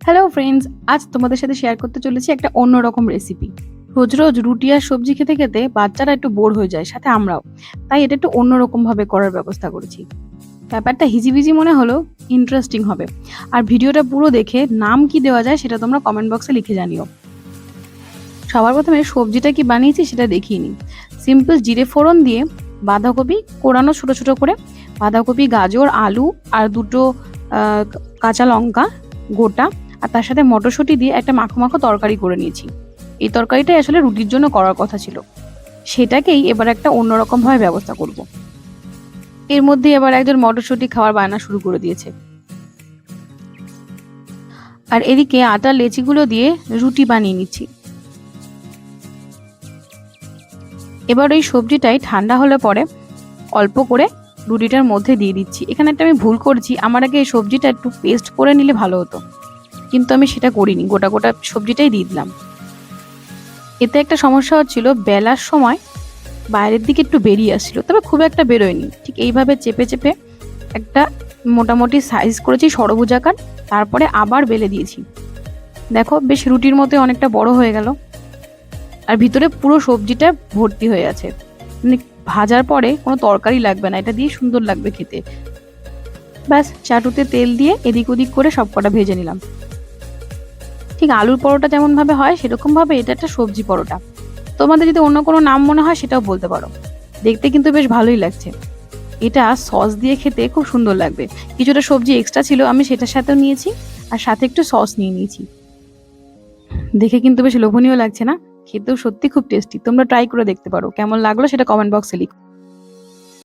Hello friends, আজ তোমাদের সাথে শেয়ার করতে চলেছি একটা অন্যরকম রেসিপি। রোজ রোজ রুটি আর সবজি খেতে খেতে বাচ্চারা একটু বোর হয়ে যায়, সাথে আমরাও। তাই এটা একটু অন্যরকম ভাবে করার ব্যবস্থা করেছি। ব্যাপারটা হিজিবিজি মনে হলো, ইন্টারেস্টিং হবে। আর ভিডিওটা পুরো দেখে নাম কি দেওয়া যায় সেটা তোমরা কমেন্ট বক্সে লিখে জানিও। সবার প্রথমে সবজিটা কি বানিয়েছি সেটা দেখিয়ে নিই। সিম্পল জিরে ফোড়ন দিয়ে বাঁধাকপি কোরানো ছোট ছোট করে, বাঁধাকপি, গাজর, আলু আর দুটো কাঁচা লঙ্কা গোটা, আর তার সাথে মটরশুঁটি দিয়ে একটা মাখো মাখো তরকারি করে নিয়েছি। এই তরকারিটাই আসলে রুটির জন্য করার কথা ছিল, সেটাকেই এবার একটা অন্যরকম ভাবে ব্যবস্থা করব। এর মধ্যে এবার একজন মটরশুঁটি খাওয়ার বায়না শুরু করে দিয়েছে, আর এদিকে আটার লেচিগুলো দিয়ে রুটি বানিয়ে নিচ্ছি। এবার ওই সবজিটাই ঠান্ডা হলে পরে অল্প করে রুটিটার মধ্যে দিয়ে দিচ্ছি। এখানে একটা আমি ভুল করেছি, আমার আগে এই সবজিটা একটু পেস্ট করে নিলে ভালো হতো, কিন্তু আমি সেটা করিনি, গোটা গোটা সবজিটাই দিয়ে দিলাম। এতে একটা সমস্যা হচ্ছিল, বেলার সময় বাইরের দিকে একটু বেরিয়ে আসছিল, তবে খুব একটা বেরোয়নি। ঠিক এইভাবে চেপে চেপে একটা মোটামুটি সাইজ করেছি ষড়ভুজাকার, তারপরে আবার বেলে দিয়েছি। দেখো বেশ রুটির মতো অনেকটা বড় হয়ে গেল, আর ভিতরে পুরো সবজিটা ভর্তি হয়ে আছে। মানে ভাজার পরে কোনো তরকারি লাগবে না, এটা দিয়ে সুন্দর লাগবে খেতে। ব্যাস চাটুতে তেল দিয়ে এদিক ওদিক করে সবকটা ভেজে নিলাম। ঠিক আলুর পরোটা যেমন ভাবে হয় সেরকম ভাবে এটা একটা সবজি পরোটা। তোমাদের যদি অন্য কোনো নাম মনে হয় সেটাও বলতে পারো। দেখতে কিন্তু বেশ ভালোই লাগছে। এটা সস দিয়ে খেতে খুব সুন্দর লাগবে। কিছুটা সবজি এক্সট্রা ছিল, আমি সেটার সাথেও নিয়েছি, আর সাথে একটু সস নিয়ে নিয়েছি। দেখে কিন্তু বেশ লোভনীয় লাগছে না? খেতেও সত্যি খুব টেস্টি। তোমরা ট্রাই করে দেখতে পারো, কেমন লাগলো সেটা কমেন্ট বক্সে লিখো।